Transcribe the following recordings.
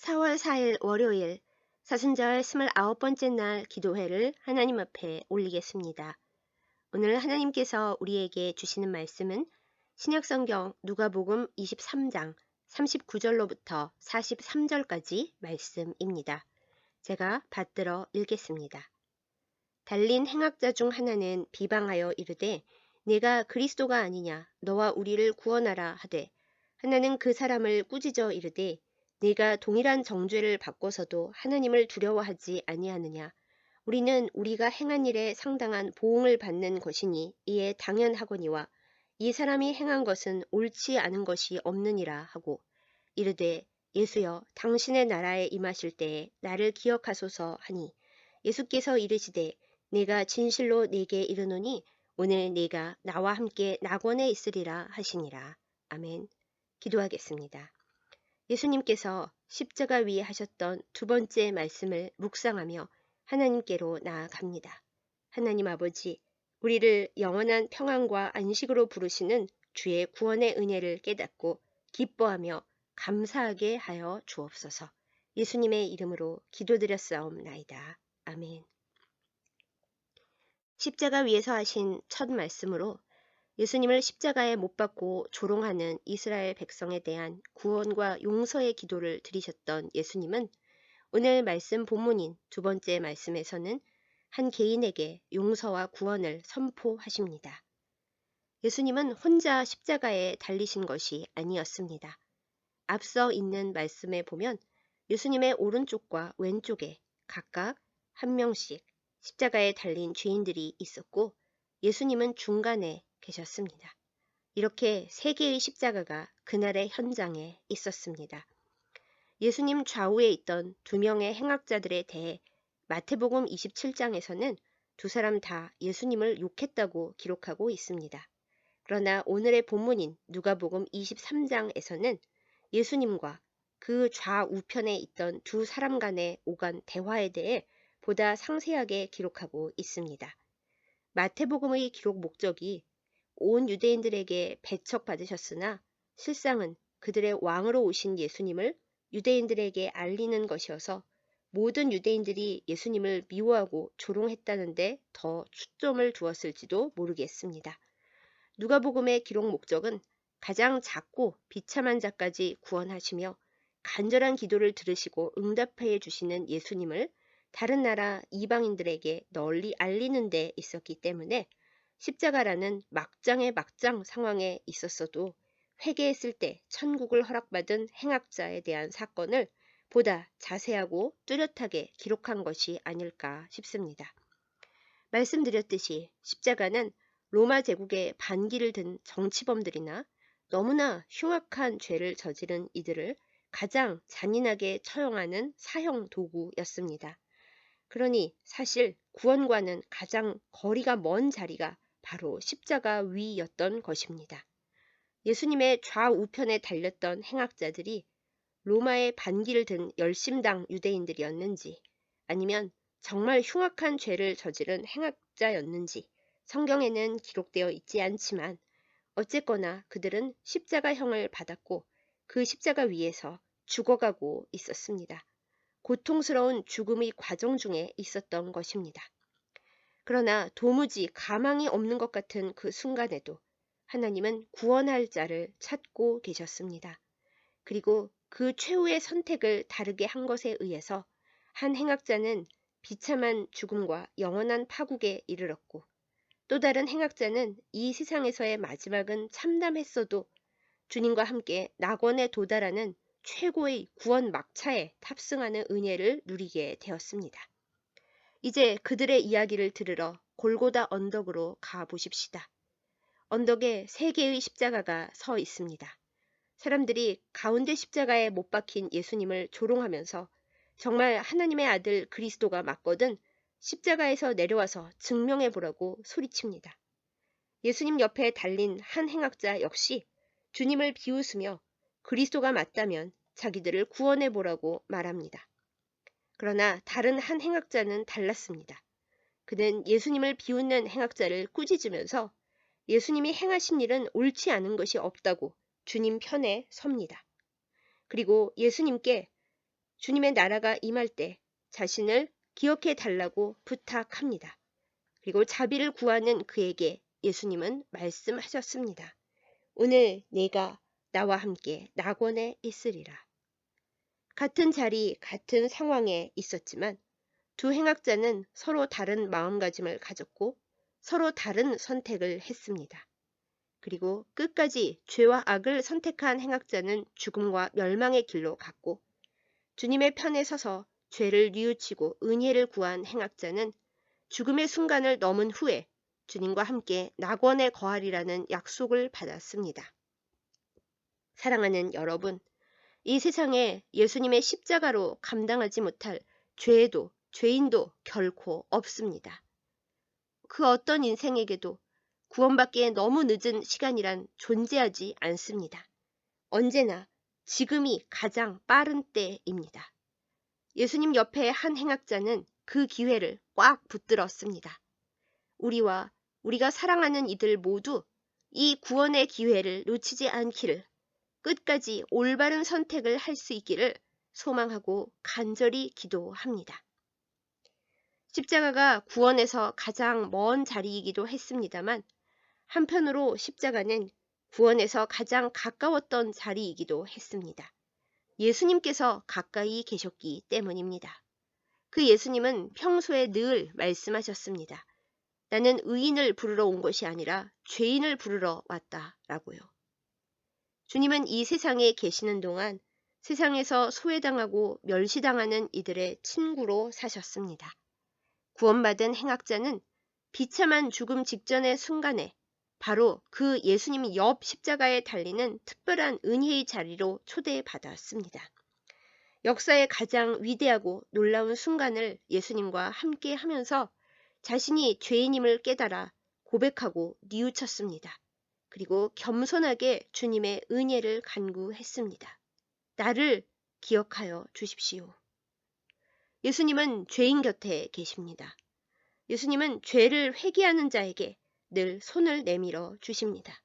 4월 4일 월요일 사순절 29번째 날 기도회를 하나님 앞에 올리겠습니다. 오늘 하나님께서 우리에게 주시는 말씀은 신약성경 누가복음 23장 39절로부터 43절까지 말씀입니다. 제가 받들어 읽겠습니다. 달린 행악자 중 하나는 비방하여 이르되 내가 그리스도가 아니냐 너와 우리를 구원하라 하되 하나는 그 사람을 꾸짖어 이르되 네가 동일한 정죄를 받고서도 하나님을 두려워하지 아니하느냐 우리는 우리가 행한 일에 상당한 보응을 받는 것이니 이에 당연하거니와 이 사람이 행한 것은 옳지 않은 것이 없느니라 하고 이르되 예수여 당신의 나라에 임하실 때에 나를 기억하소서 하니 예수께서 이르시되 내가 진실로 네게 이르노니 오늘 네가 나와 함께 낙원에 있으리라 하시니라. 아멘. 기도하겠습니다. 예수님께서 십자가 위에 하셨던 두 번째 말씀을 묵상하며 하나님께로 나아갑니다. 하나님 아버지, 우리를 영원한 평안과 안식으로 부르시는 주의 구원의 은혜를 깨닫고 기뻐하며 감사하게 하여 주옵소서. 예수님의 이름으로 기도드렸사옵나이다. 아멘. 십자가 위에서 하신 첫 말씀으로 예수님을 십자가에 못 박고 조롱하는 이스라엘 백성에 대한 구원과 용서의 기도를 드리셨던 예수님은 오늘 말씀 본문인 두 번째 말씀에서는 한 개인에게 용서와 구원을 선포하십니다. 예수님은 혼자 십자가에 달리신 것이 아니었습니다. 앞서 있는 말씀에 보면 예수님의 오른쪽과 왼쪽에 각각 한 명씩 십자가에 달린 죄인들이 있었고 예수님은 중간에 계셨습니다. 이렇게 세 개의 십자가가 그날의 현장에 있었습니다. 예수님 좌우에 있던 두 명의 행악자들에 대해 마태복음 27장에서는 두 사람 다 예수님을 욕했다고 기록하고 있습니다. 그러나 오늘의 본문인 누가복음 23장에서는 예수님과 그 좌우편에 있던 두 사람 간의 오간 대화에 대해 보다 상세하게 기록하고 있습니다. 마태복음의 기록 목적이 온 유대인들에게 배척받으셨으나 실상은 그들의 왕으로 오신 예수님을 유대인들에게 알리는 것이어서 모든 유대인들이 예수님을 미워하고 조롱했다는데 더 초점을 두었을지도 모르겠습니다. 누가복음의 기록 목적은 가장 작고 비참한 자까지 구원하시며 간절한 기도를 들으시고 응답해 주시는 예수님을 다른 나라 이방인들에게 널리 알리는 데 있었기 때문에 십자가라는 막장의 막장 상황에 있었어도 회개했을 때 천국을 허락받은 행악자에 대한 사건을 보다 자세하고 뚜렷하게 기록한 것이 아닐까 싶습니다. 말씀드렸듯이 십자가는 로마 제국의 반기를 든 정치범들이나 너무나 흉악한 죄를 저지른 이들을 가장 잔인하게 처형하는 사형 도구였습니다. 그러니 사실 구원과는 가장 거리가 먼 자리가 바로 십자가 위였던 것입니다. 예수님의 좌우편에 달렸던 행악자들이 로마의 반기를 든 열심당 유대인들이었는지 아니면 정말 흉악한 죄를 저지른 행악자였는지 성경에는 기록되어 있지 않지만 어쨌거나 그들은 십자가형을 받았고 그 십자가 위에서 죽어가고 있었습니다. 고통스러운 죽음의 과정 중에 있었던 것입니다. 그러나 도무지 가망이 없는 것 같은 그 순간에도 하나님은 구원할 자를 찾고 계셨습니다. 그리고 그 최후의 선택을 다르게 한 것에 의해서 한 행악자는 비참한 죽음과 영원한 파국에 이르렀고 또 다른 행악자는 이 세상에서의 마지막은 참담했어도 주님과 함께 낙원에 도달하는 최고의 구원 막차에 탑승하는 은혜를 누리게 되었습니다. 이제 그들의 이야기를 들으러 골고다 언덕으로 가보십시다. 언덕에 세 개의 십자가가 서 있습니다. 사람들이 가운데 십자가에 못 박힌 예수님을 조롱하면서 정말 하나님의 아들 그리스도가 맞거든 십자가에서 내려와서 증명해 보라고 소리칩니다. 예수님 옆에 달린 한 행악자 역시 주님을 비웃으며 그리스도가 맞다면 자기들을 구원해 보라고 말합니다. 그러나 다른 한 행악자는 달랐습니다. 그는 예수님을 비웃는 행악자를 꾸짖으면서 예수님이 행하신 일은 옳지 않은 것이 없다고 주님 편에 섭니다. 그리고 예수님께 주님의 나라가 임할 때 자신을 기억해 달라고 부탁합니다. 그리고 자비를 구하는 그에게 예수님은 말씀하셨습니다. 오늘 네가 나와 함께 낙원에 있으리라. 같은 자리, 같은 상황에 있었지만 두 행악자는 서로 다른 마음가짐을 가졌고 서로 다른 선택을 했습니다. 그리고 끝까지 죄와 악을 선택한 행악자는 죽음과 멸망의 길로 갔고 주님의 편에 서서 죄를 뉘우치고 은혜를 구한 행악자는 죽음의 순간을 넘은 후에 주님과 함께 낙원에 거하리라는 약속을 받았습니다. 사랑하는 여러분, 이 세상에 예수님의 십자가로 감당하지 못할 죄도 죄인도 결코 없습니다. 그 어떤 인생에게도 구원받기에 너무 늦은 시간이란 존재하지 않습니다. 언제나 지금이 가장 빠른 때입니다. 예수님 옆에 한 행악자는 그 기회를 꽉 붙들었습니다. 우리가 사랑하는 이들 모두 이 구원의 기회를 놓치지 않기를, 끝까지 올바른 선택을 할 수 있기를 소망하고 간절히 기도합니다. 십자가가 구원에서 가장 먼 자리이기도 했습니다만 한편으로 십자가는 구원에서 가장 가까웠던 자리이기도 했습니다. 예수님께서 가까이 계셨기 때문입니다. 그 예수님은 평소에 늘 말씀하셨습니다. 나는 의인을 부르러 온 것이 아니라 죄인을 부르러 왔다라고요. 주님은 이 세상에 계시는 동안 세상에서 소외당하고 멸시당하는 이들의 친구로 사셨습니다. 구원받은 행악자는 비참한 죽음 직전의 순간에 바로 그 예수님 옆 십자가에 달리는 특별한 은혜의 자리로 초대받았습니다. 역사의 가장 위대하고 놀라운 순간을 예수님과 함께 하면서 자신이 죄인임을 깨달아 고백하고 뉘우쳤습니다. 그리고 겸손하게 주님의 은혜를 간구했습니다. 나를 기억하여 주십시오. 예수님은 죄인 곁에 계십니다. 예수님은 죄를 회개하는 자에게 늘 손을 내밀어 주십니다.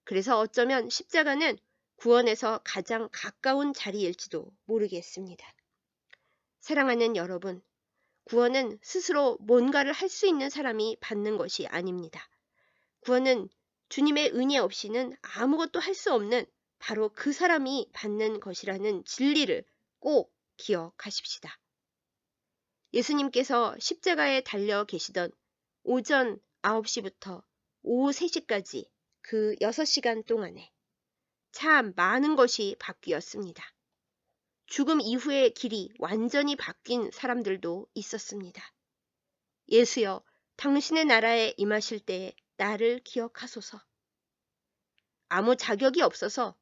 그래서 어쩌면 십자가는 구원에서 가장 가까운 자리일지도 모르겠습니다. 사랑하는 여러분, 구원은 스스로 뭔가를 할 수 있는 사람이 받는 것이 아닙니다. 구원은 주님의 은혜 없이는 아무것도 할 수 없는 바로 그 사람이 받는 것이라는 진리를 꼭 기억하십시다. 예수님께서 십자가에 달려 계시던 오전 9시부터 오후 3시까지 그 6시간 동안에 참 많은 것이 바뀌었습니다. 죽음 이후의 길이 완전히 바뀐 사람들도 있었습니다. 예수여, 당신의 나라에 임하실 때에 나를 기억하소서. 아무 자격이 없어서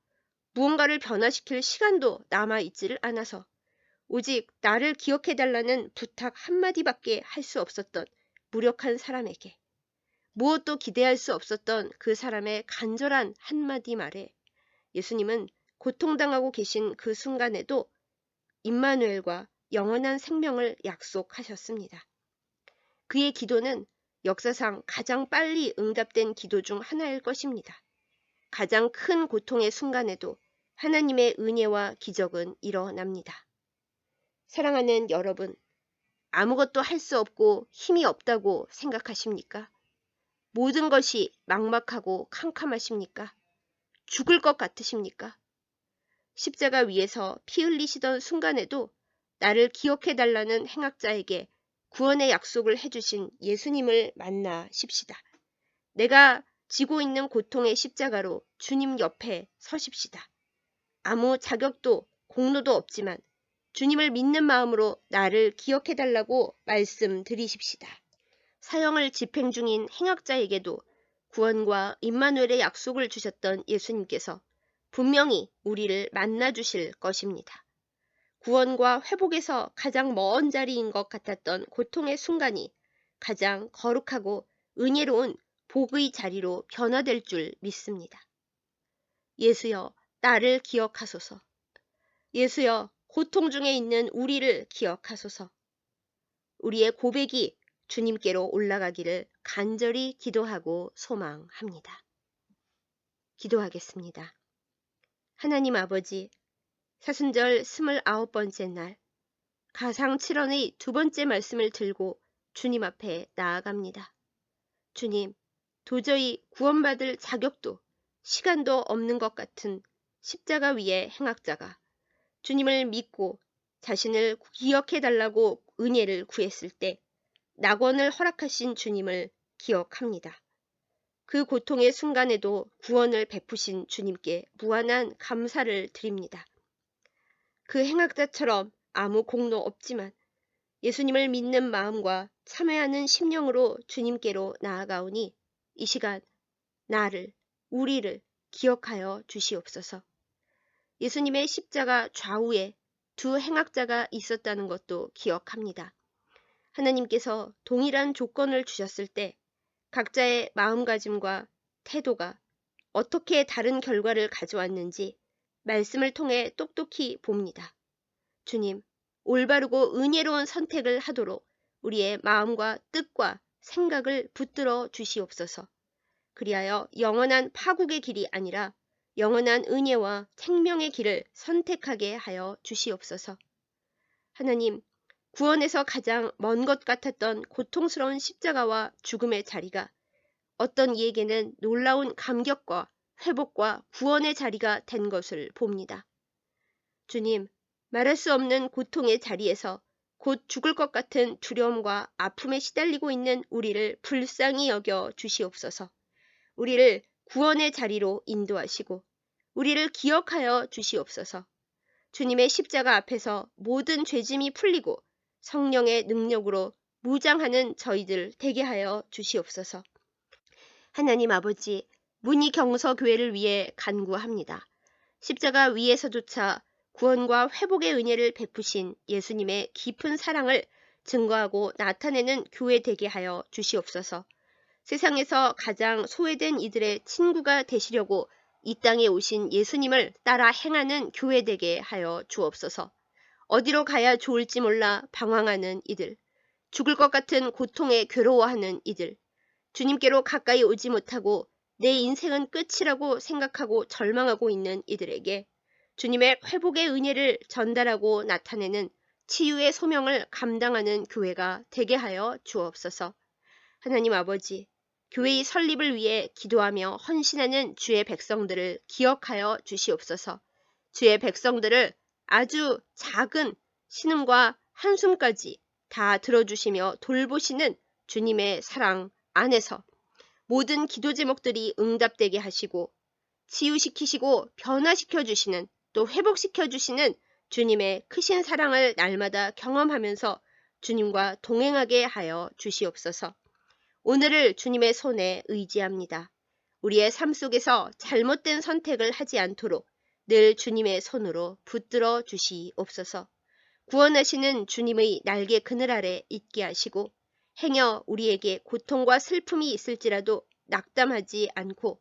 무언가를 변화시킬 시간도 남아있지를 않아서 오직 나를 기억해달라는 부탁 한마디밖에 할 수 없었던 무력한 사람에게, 무엇도 기대할 수 없었던 그 사람의 간절한 한마디 말에 예수님은 고통당하고 계신 그 순간에도 임마누엘과 영원한 생명을 약속하셨습니다. 그의 기도는 역사상 가장 빨리 응답된 기도 중 하나일 것입니다. 가장 큰 고통의 순간에도 하나님의 은혜와 기적은 일어납니다. 사랑하는 여러분, 아무것도 할 수 없고 힘이 없다고 생각하십니까? 모든 것이 막막하고 캄캄하십니까? 죽을 것 같으십니까? 십자가 위에서 피 흘리시던 순간에도 나를 기억해달라는 행악자에게 구원의 약속을 해주신 예수님을 만나십시다. 내가 지고 있는 고통의 십자가로 주님 옆에 서십시다. 아무 자격도 공로도 없지만 주님을 믿는 마음으로 나를 기억해달라고 말씀드리십시다. 사형을 집행 중인 행악자에게도 구원과 임마누엘의 약속을 주셨던 예수님께서 분명히 우리를 만나주실 것입니다. 구원과 회복에서 가장 먼 자리인 것 같았던 고통의 순간이 가장 거룩하고 은혜로운 복의 자리로 변화될 줄 믿습니다. 예수여, 나를 기억하소서. 예수여, 고통 중에 있는 우리를 기억하소서. 우리의 고백이 주님께로 올라가기를 간절히 기도하고 소망합니다. 기도하겠습니다. 하나님 아버지, 사순절 29번째 날, 가상 7원의 두 번째 말씀을 들고 주님 앞에 나아갑니다. 주님, 도저히 구원받을 자격도 시간도 없는 것 같은 십자가 위의 행악자가 주님을 믿고 자신을 기억해달라고 은혜를 구했을 때 낙원을 허락하신 주님을 기억합니다. 그 고통의 순간에도 구원을 베푸신 주님께 무한한 감사를 드립니다. 그 행악자처럼 아무 공로 없지만 예수님을 믿는 마음과 참회하는 심령으로 주님께로 나아가오니 이 시간 나를, 우리를 기억하여 주시옵소서. 예수님의 십자가 좌우에 두 행악자가 있었다는 것도 기억합니다. 하나님께서 동일한 조건을 주셨을 때 각자의 마음가짐과 태도가 어떻게 다른 결과를 가져왔는지 말씀을 통해 똑똑히 봅니다. 주님, 올바르고 은혜로운 선택을 하도록 우리의 마음과 뜻과 생각을 붙들어 주시옵소서. 그리하여 영원한 파국의 길이 아니라 영원한 은혜와 생명의 길을 선택하게 하여 주시옵소서. 하나님, 구원에서 가장 먼 것 같았던 고통스러운 십자가와 죽음의 자리가 어떤 이에게는 놀라운 감격과 회복과 구원의 자리가 된 것을 봅니다. 주님, 말할 수 없는 고통의 자리에서 곧 죽을 것 같은 두려움과 아픔에 시달리고 있는 우리를 불쌍히 여겨 주시옵소서. 우리를 구원의 자리로 인도하시고 우리를 기억하여 주시옵소서. 주님의 십자가 앞에서 모든 죄짐이 풀리고 성령의 능력으로 무장하는 저희들 되게 하여 주시옵소서. 하나님 아버지, 문희경서교회를 위해 간구합니다. 십자가 위에서조차 구원과 회복의 은혜를 베푸신 예수님의 깊은 사랑을 증거하고 나타내는 교회 되게 하여 주시옵소서. 세상에서 가장 소외된 이들의 친구가 되시려고 이 땅에 오신 예수님을 따라 행하는 교회 되게 하여 주옵소서. 어디로 가야 좋을지 몰라 방황하는 이들, 죽을 것 같은 고통에 괴로워하는 이들, 주님께로 가까이 오지 못하고 내 인생은 끝이라고 생각하고 절망하고 있는 이들에게 주님의 회복의 은혜를 전달하고 나타내는 치유의 소명을 감당하는 교회가 되게 하여 주옵소서. 하나님 아버지, 교회의 설립을 위해 기도하며 헌신하는 주의 백성들을 기억하여 주시옵소서. 주의 백성들을 아주 작은 신음과 한숨까지 다 들어주시며 돌보시는 주님의 사랑 안에서 모든 기도 제목들이 응답되게 하시고 치유시키시고 변화시켜 주시는 또 회복시켜 주시는 주님의 크신 사랑을 날마다 경험하면서 주님과 동행하게 하여 주시옵소서. 오늘을 주님의 손에 의지합니다. 우리의 삶 속에서 잘못된 선택을 하지 않도록 늘 주님의 손으로 붙들어 주시옵소서. 구원하시는 주님의 날개 그늘 아래 있게 하시고 행여 우리에게 고통과 슬픔이 있을지라도 낙담하지 않고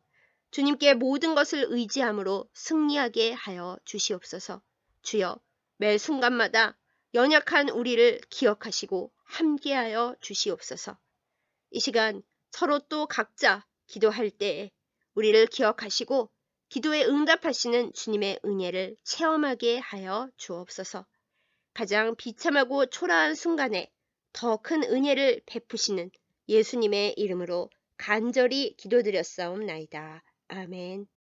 주님께 모든 것을 의지함으로 승리하게 하여 주시옵소서. 주여, 매 순간마다 연약한 우리를 기억하시고 함께하여 주시옵소서. 이 시간 서로 또 각자 기도할 때에 우리를 기억하시고 기도에 응답하시는 주님의 은혜를 체험하게 하여 주옵소서. 가장 비참하고 초라한 순간에 더 큰 은혜를 베푸시는 예수님의 이름으로 간절히 기도드렸사옵나이다. 아멘.